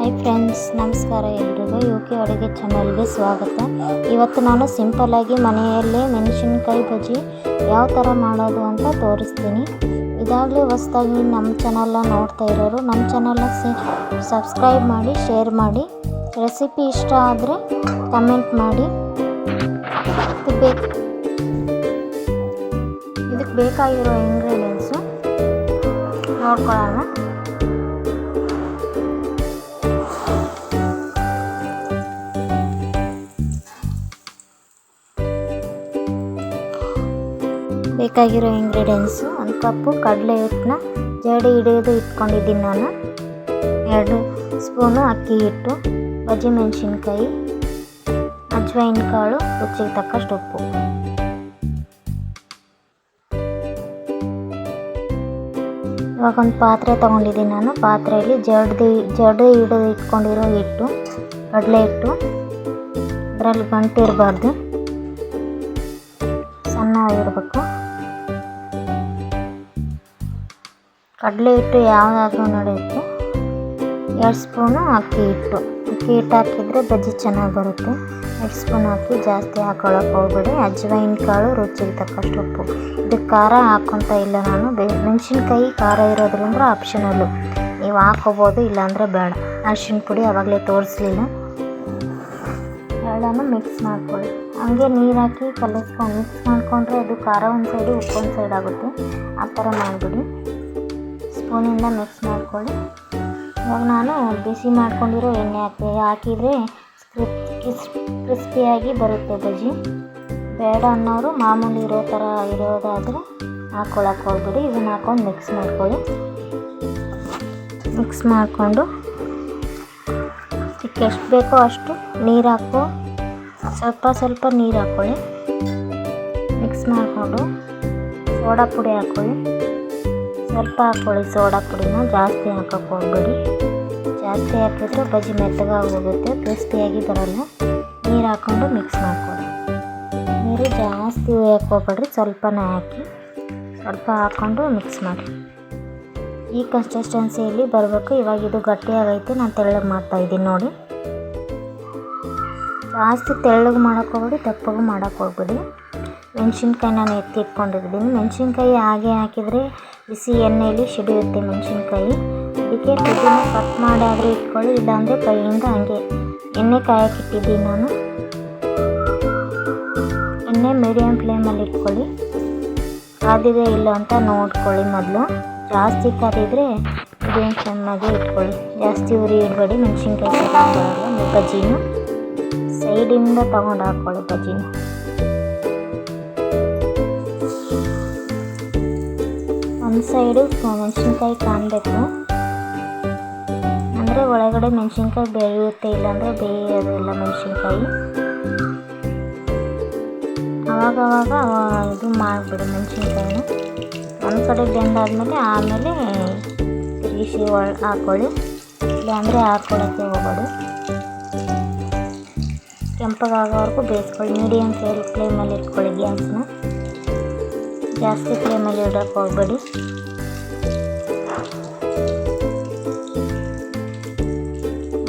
Hi friends, ನಮಸ್ಕಾರ ಎಲ್ರಿಗೂ. UK ಅಡುಗೆ ಚಾನಲ್ಗೆ ಸ್ವಾಗತ. ಇವತ್ತು ನಾನು ಸಿಂಪಲ್ಲಾಗಿ ಮನೆಯಲ್ಲೇ ಮೆಣಸಿನ್ಕಾಯಿ ಬಜ್ಜಿ ಯಾವ ಥರ ಮಾಡೋದು ಅಂತ ತೋರಿಸ್ತೀನಿ. ಇದಾಗಲೇ ಹೊಸದಾಗಿ ನಮ್ಮ ಚಾನಲ್ನ ನೋಡ್ತಾ ಇರೋರು ನಮ್ಮ ಚಾನಲ್ನ ಸಬ್ಸ್ಕ್ರೈಬ್ ಮಾಡಿ, ಶೇರ್ ಮಾಡಿ. ರೆಸಿಪಿ ಇಷ್ಟ ಆದರೆ ಕಮೆಂಟ್ ಮಾಡಿ. ಇದಕ್ಕೆ ಬೇಕಾಗಿರೋ ಇಂಗ್ರೀಡಿಯೆಂಟ್ಸು ನೋಡ್ಕೊಳ್ಳೋಣ. ಬೇಕಾಗಿರೋ ಇಂಗ್ರೀಡಿಯೆಂಟ್ಸು: 1 ಕಪ್ಪು ಕಡಲೆ ಹಿಟ್ಟನ್ನ ಜಡಿ ಹಿಡಿಯೋದು ಇಟ್ಕೊಂಡಿದ್ದೀನಿ ನಾನು, 2 ಸ್ಪೂನು ಅಕ್ಕಿ ಹಿಟ್ಟು, ಬಜ್ಜಿ ಮೆಣಸಿನ್ಕಾಯಿ, ಅಜ್ವೈನ್ ಕಾಳು, ರುಚಿಗೆ ತಕ್ಕಷ್ಟು ಉಪ್ಪು. ಇವಾಗ ಒಂದು ಪಾತ್ರೆ ತೊಗೊಂಡಿದ್ದೀನಿ ನಾನು. ಪಾತ್ರೆಯಲ್ಲಿ ಜಡಿ ಹಿಡಿದು ಇಟ್ಕೊಂಡಿರೋ ಹಿಟ್ಟು, ಕಡಲೆ ಹಿಟ್ಟು, ಅದರಲ್ಲಿ ಗಂಟಿರಬಾರ್ದು, ಸಣ್ಣವಾಗಿರಬೇಕು. ಕಡಲೆ ಹಿಟ್ಟು ಯಾವುದಾದ್ರೂ ನಡೆಯುತ್ತೆ. 2 ಸ್ಪೂನು ಅಕ್ಕಿ ಹಿಟ್ಟು ಹಾಕಿದರೆ ಬಜ್ಜಿ ಚೆನ್ನಾಗಿ ಬರುತ್ತೆ. 2 ಸ್ಪೂನ್ ಹಾಕಿ, ಜಾಸ್ತಿ ಹಾಕೊಳ್ಳೋಕೆ ಹೋಗ್ಬೇಡಿ. ಅಜ್ವೈನ್ ಕಾಳು, ರುಚಿಗೆ ತಕ್ಕಷ್ಟು ಉಪ್ಪು. ಇದಕ್ಕೆ ಖಾರ ಹಾಕ್ಕೊತಾ ಇಲ್ಲ ನಾನು. ಮೆಣಸಿನ್ಕಾಯಿ ಖಾರ ಇರೋದ್ರಿಂದ ಆಪ್ಷನಲ್ಲು, ನೀವು ಹಾಕೋಬೋದು, ಇಲ್ಲಾಂದರೆ ಬೇಡ. ಅರಿಶಿನ ಪುಡಿ ಆವಾಗಲೇ ತೋರಿಸ್ಲಿಲ್ಲ. ಎಲ್ಲನೂ ಮಿಕ್ಸ್ ಮಾಡ್ಕೊಳ್ಳಿ. ಹಂಗೆ ನೀರು ಹಾಕಿ ಕಲಿಸ್ಕೊಂಡು ಮಿಕ್ಸ್ ಮಾಡಿಕೊಂಡ್ರೆ ಅದು ಖಾರ ಒಂದು ಸೈಡು, ಉಪ್ಪು ಒಂದು ಸೈಡ್ ಆಗುತ್ತೆ. ಆ ಥರ ಮಾಡಿಬಿಡಿ. ಸ್ಪೂನಿಂದ ಮಿಕ್ಸ್ ಮಾಡ್ಕೊಳ್ಳಿ. ಇವಾಗ ನಾನು ಬಿಸಿ ಮಾಡ್ಕೊಂಡಿರೋ ಎಣ್ಣೆ ಹಾಕಿದರೆ ಕ್ರಿಸ್ಪಿಯಾಗಿ ಬರುತ್ತೆ ಬಜ್ಜಿ. ಬೇಡ ಅನ್ನೋರು ಮಾಮೂಲಿ ಇರೋ ಥರ ಇರೋದಾದರೆ ಹಾಕ್ಕೊಳಕ್ಕೆ ಹೋಗ್ಬಿಡಿ. ಇದನ್ನು ಹಾಕ್ಕೊಂಡು ಮಿಕ್ಸ್ ಮಾಡ್ಕೊಳ್ಳಿ. ಮಿಕ್ಸ್ ಮಾಡಿಕೊಂಡು ಇದಕ್ಕೆ ಎಷ್ಟು ಬೇಕೋ ಅಷ್ಟು ನೀರು ಹಾಕೋ, ಸ್ವಲ್ಪ ನೀರು ಹಾಕ್ಕೊಳ್ಳಿ. ಮಿಕ್ಸ್ ಮಾಡಿಕೊಂಡು ಸೋಡಾ ಪುಡಿ ಹಾಕ್ಕೊಳ್ಳಿ. ಸ್ವಲ್ಪ ಹಾಕ್ಕೊಳ್ಳಿ ಸೋಡಾ ಪುಡಿನ, ಜಾಸ್ತಿ ಹಾಕೋಕ್ಕೆ ಹೋಗ್ಬೇಡಿ. ಜಾಸ್ತಿ ಹಾಕಿದ್ರೆ ಬಜ್ಜಿ ಮೆತ್ತಗಾಗಿ ಹೋಗುತ್ತೆ, ಕ್ರಿಸ್ಪಿಯಾಗಿ ಬರೋಲ್ಲ. ನೀರು ಹಾಕ್ಕೊಂಡು ಮಿಕ್ಸ್ ಮಾಡ್ಕೊಳ್ಳಿ. ನೀರು ಜಾಸ್ತಿ ಹಾಕೋಬೇಡ್ರಿ, ಸ್ವಲ್ಪನೇ ಹಾಕಿ, ಸ್ವಲ್ಪ ಹಾಕ್ಕೊಂಡು ಮಿಕ್ಸ್ ಮಾಡಿ. ಈ ಕನ್ಸಿಸ್ಟೆನ್ಸಿಯಲ್ಲಿ ಬರಬೇಕು. ಇವಾಗ ಇದು ಗಟ್ಟಿಯಾಗೈತೆ, ನಾನು ತೆಳ್ಳಗೆ ಮಾಡ್ತಾಯಿದ್ದೀನಿ ನೋಡಿ. ಜಾಸ್ತಿ ತೆಳ್ಳಗೆ ಮಾಡೋಕ್ಕೆ ಹೋಗ್ಬೇಡಿ, ದಪ್ಪಗೂ ಮಾಡೋಕ್ಕೆ ಹೋಗ್ಬೇಡಿ. ಮೆಣಸಿನ್ಕಾಯಿ ನಾನು ಎತ್ತಿಟ್ಕೊಂಡಿದ್ದೀನಿ. ಮೆಣಸಿನ್ಕಾಯಿ ಹಾಗೆ ಹಾಕಿದರೆ ಬಿಸಿ ಎಣ್ಣೆಯಲ್ಲಿ ಸಿಡಿಯುತ್ತೆ ಮೆಣಸಿನ್ಕಾಯಿ. ಅದಕ್ಕೆ ತುದಿನ ಕಟ್ ಮಾಡಿ ಆದರೂ ಇಟ್ಕೊಳ್ಳಿ, ಇಲ್ಲಾಂದರೆ ಕೈಯಿಂದ ಹಾಗೆ ಎಣ್ಣೆ ಕಾಯಕ್ಕೆ ಇಟ್ಟಿದ್ದೀನಿ ನಾನು. ಎಣ್ಣೆ ಮೀಡಿಯಮ್ ಫ್ಲೇಮಲ್ಲಿ ಇಟ್ಕೊಳ್ಳಿ. ಕಾದಿದೆ ಇಲ್ಲ ಅಂತ ನೋಡ್ಕೊಳ್ಳಿ ಮೊದಲು. ಜಾಸ್ತಿ ಕಾದಿದ್ರೆ ಮೀಡಿಯಮ್ ಫ್ಲೇಮಾಗೆ ಇಟ್ಕೊಳ್ಳಿ, ಜಾಸ್ತಿ ಉರಿ ಇಡಬೇಡಿ. ಮೆಣಸಿನ್ಕಾಯಿ ತಗೊಂಡು ಬಜ್ಜಿನ ಸೈಡಿಂದ ತಗೊಂಡು ಹಾಕ್ಕೊಳ್ಳಿ ಬಜ್ಜಿನ. ಒಂದು ಸೈಡು ಮೆಣಸಿನ್ಕಾಯಿ ಕಾಣಬೇಕು, ಅಂದರೆ ಒಳಗಡೆ ಮೆಣಸಿನ್ಕಾಯಿ ಬೇಯುತ್ತೆ, ಇಲ್ಲಾಂದರೆ ಬೇಯೋದಿಲ್ಲ ಮೆಣಸಿನ್ಕಾಯಿ. ಆವಾಗವಾಗ ಇದು ಮಾಡಿಬಿಡಿ ಮೆಣಸಿನ್ಕಾಯಿನ. ಒಂದು ಕಡೆ ಬೆಂದಾದ್ಮೇಲೆ ಆಮೇಲೆ ತಿರುಗಿಸಿ ಹಾಕ್ಕೊಳ್ಳಿ, ಇಲ್ಲಾಂದರೆ ಹಾಕ್ಕೊಳ್ಳೋಕ್ಕೆ ಹೋಗ್ಬೇಡಿ. ಕೆಂಪಗಾಗೋವರೆಗೂ ಬೇಯಿಸ್ಕೊಳ್ಳಿ. ಮೀಡಿಯಮ್ ಫ್ಲೇಮಲ್ಲಿ ಇಟ್ಕೊಳ್ಳಿ ಗ್ಯಾಸ್ನ, ಜಾಸ್ತಿ ಫ್ಲೇಮಲ್ಲಿ ಇಡೋಕ್ಕೆ ಹೋಗ್ಬೇಡಿ.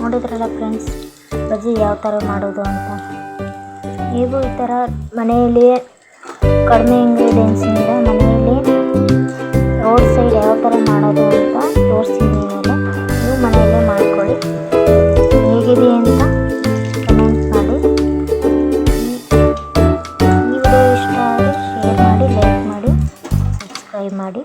ನೋಡಿದ್ರಲ್ಲ ಫ್ರೆಂಡ್ಸ್, ಬಜ್ಜಿ ಯಾವ ಥರ ಮಾಡೋದು ಅಂತ. ನೀವು ಈ ಥರ ಮನೆಯಲ್ಲಿಯೇ ಕಡಿಮೆ ಇಂಗ್ರೀಡಿಯೆಂಟ್ಸಿಂದ ಮನೆಯಲ್ಲಿ ರೋಡ್ ಸೈಡ್ ಯಾವ ಥರ ಮಾಡೋದು ಅಂತ ತೋರಿಸಿದ್ದೀನಲ್ಲ, ನೀವು ಮನೆಯಲ್ಲೇ ಮಾಡ್ಕೊಳ್ಳಿ. ಹೇಗಿದೆ ಅಂತ ಕಮೆಂಟ್ ಮಾಡಿ. ಈ ವಿಡಿಯೋ ಇಷ್ಟ ಆದರೆ ಶೇರ್ ಮಾಡಿ, ಲೈಕ್ ಮಾಡಿ, ಸಬ್ಸ್ಕ್ರೈಬ್ ಮಾಡಿ.